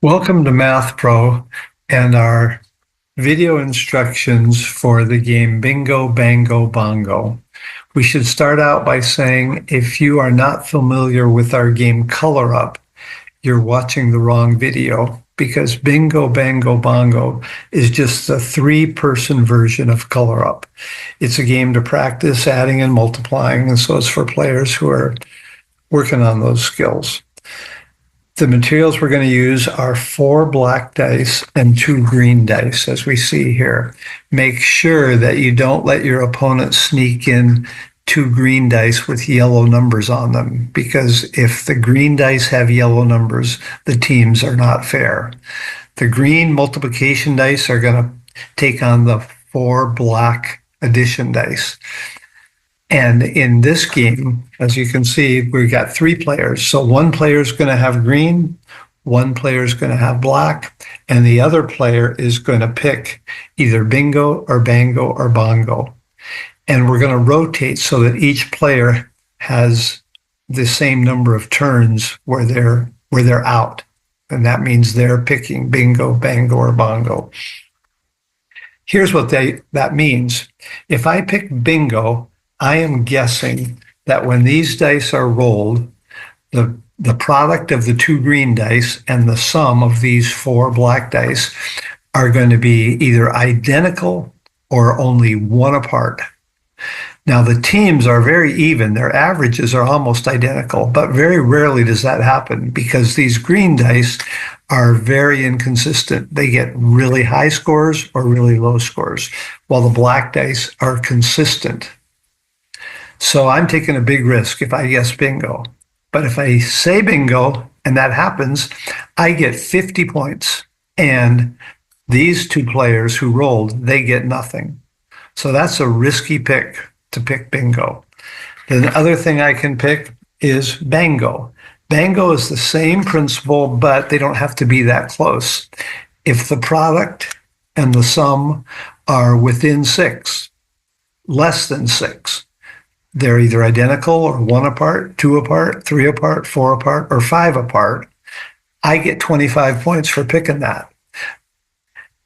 Welcome to MathPro and our video instructions for the game Bingo, Bango, Bongo. We should start out by saying if you are not familiar with our game ColorUp, you're watching the wrong video because Bingo, Bango, Bongo is just a three-person version of ColorUp. It's a game to practice adding and multiplying, and so it's for players who are working on those skills. The materials we're going to use are 4 black dice and 2 green dice, as we see here. Make sure that you don't let your opponent sneak in 2 green dice with yellow numbers on them, because if the green dice have yellow numbers, the teams are not fair. The green multiplication dice are going to take on the 4 black addition dice. And in this game, as you can see, we've got 3 players. So one player is going to have green, one player is going to have black, and the other player is going to pick either bingo or bango or bongo. And we're going to rotate so that each player has the same number of turns where they're out. And that means they're picking bingo, bango, or bongo. Here's what that means. If I pick bingo, I am guessing that when these dice are rolled, the product of the 2 green dice and the sum of these 4 black dice are going to be either identical or only 1 apart. Now, the teams are very even. Their averages are almost identical, but very rarely does that happen because these green dice are very inconsistent. They get really high scores or really low scores, while the black dice are consistent. So I'm taking a big risk if I guess bingo. But if I say bingo and that happens, I get 50 points. And these 2 players who rolled, they get nothing. So that's a risky pick to pick bingo. The other thing I can pick is bango. Bango is the same principle, but they don't have to be that close. If the product and the sum are within 6, less than 6, they're either identical or 1 apart, 2 apart, 3 apart, 4 apart, or 5 apart. I get 25 points for picking that.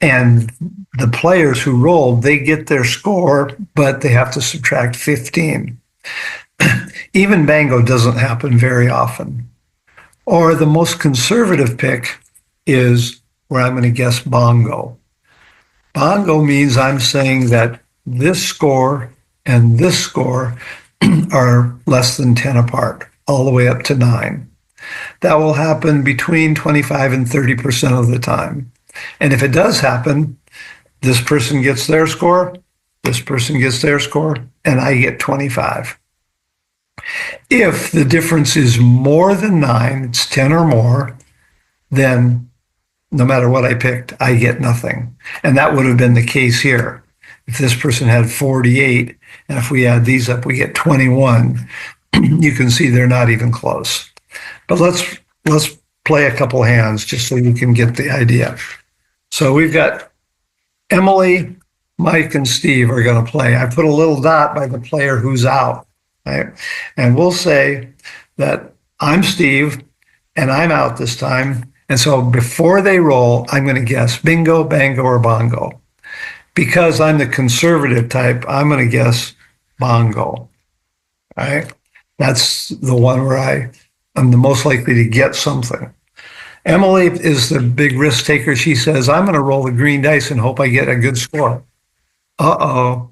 And the players who rolled, they get their score, but they have to subtract 15. Even bango doesn't happen very often. Or the most conservative pick is where I'm going to guess bongo. Bongo means I'm saying that this score and this score are less than 10 apart, all the way up to 9. That will happen between 25 and 30% of the time. And if it does happen, this person gets their score, this person gets their score, and I get 25. If the difference is more than 9, it's 10 or more, then no matter what I picked, I get nothing. And that would have been the case here. If this person had 48, and if we add these up, we get 21, you can see they're not even close. But let's play a couple hands just so you can get the idea. So we've got Emily, Mike, and Steve are going to play. I put a little dot by the player who's out, right? And we'll say that I'm Steve, and I'm out this time. And so before they roll, I'm going to guess bingo, bango, or bongo. Because I'm the conservative type, I'm going to guess bongo. Right? That's the one where I'm the most likely to get something. Emily is the big risk taker. She says, I'm going to roll the green dice and hope I get a good score. Uh-oh.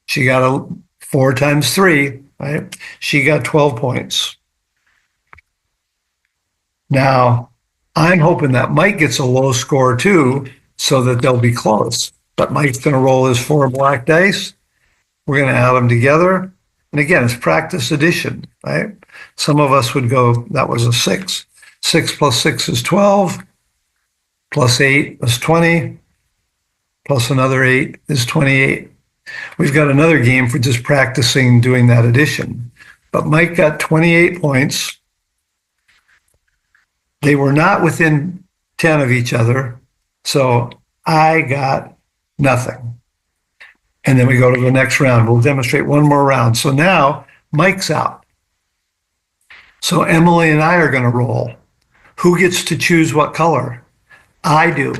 She got a 4 times 3, right? She got 12 points. Now, I'm hoping that Mike gets a low score too, so that they'll be close. But Mike's going to roll his 4 black dice. We're going to add them together. And again, it's practice addition, right? Some of us would go, that was a 6. 6 plus 6 is 12. Plus 8 is 20. Plus another 8 is 28. We've got another game for just practicing doing that addition. But Mike got 28 points. They were not within 10 of each other. So I got nothing. And then we go to the next round. We'll demonstrate one more round. So now Mike's out. So Emily and I are going to roll. Who gets to choose what color? I do.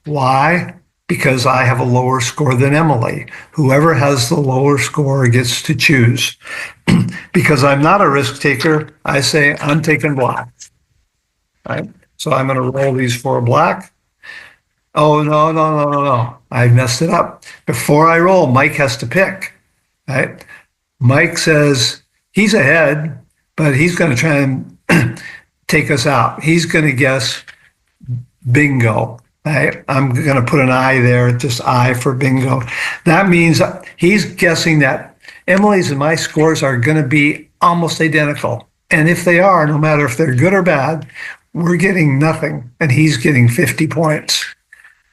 Why? Because I have a lower score than Emily. Whoever has the lower score gets to choose. Because I'm not a risk taker, I say I'm taking black. Right? So I'm going to roll these 4 black. Oh, no. I messed it up. Before I roll, Mike has to pick. Right? Mike says he's ahead, but he's going to try and take us out. He's going to guess bingo. I'm going to put an I there, just I for bingo. That means he's guessing that Emily's and my scores are going to be almost identical. And if they are, no matter if they're good or bad, we're getting nothing. And he's getting 50 points.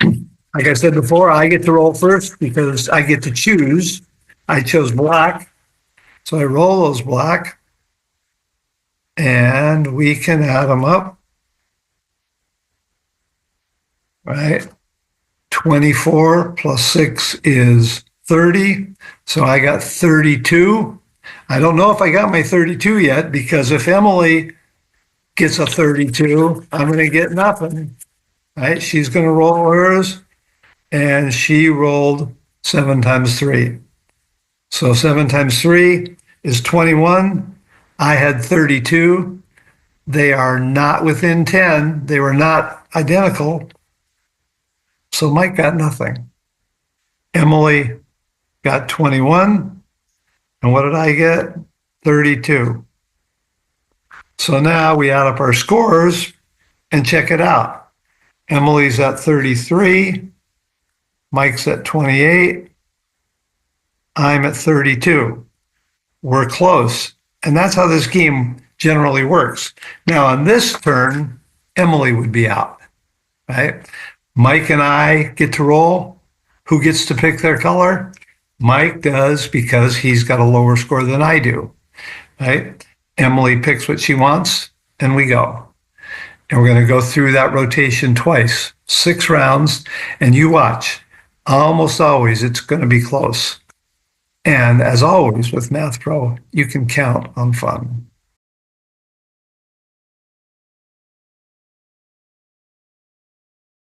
Like I said before, I get to roll first because I get to choose. I chose black. So I roll those black. And we can add them up. Right? 24 plus 6 is 30. So I got 32. I don't know if I got my 32 yet, because if Emily gets a 32, I'm going to get nothing. Right? She's going to roll hers, and she rolled 7 times 3. So 7 times 3 is 21. I had 32. They are not within 10. They were not identical. So Mike got nothing. Emily got 21. And what did I get? 32. So now we add up our scores and check it out. Emily's at 33. Mike's at 28. I'm at 32. We're close. And that's how this game generally works. Now, on this turn, Emily would be out, right? Mike and I get to roll. Who gets to pick their color? Mike does, because he's got a lower score than I do, right? Emily picks what she wants, and we go. And we're going to go through that rotation twice, 6 rounds, and you watch. Almost always, it's going to be close. And as always with MathPro, you can count on fun.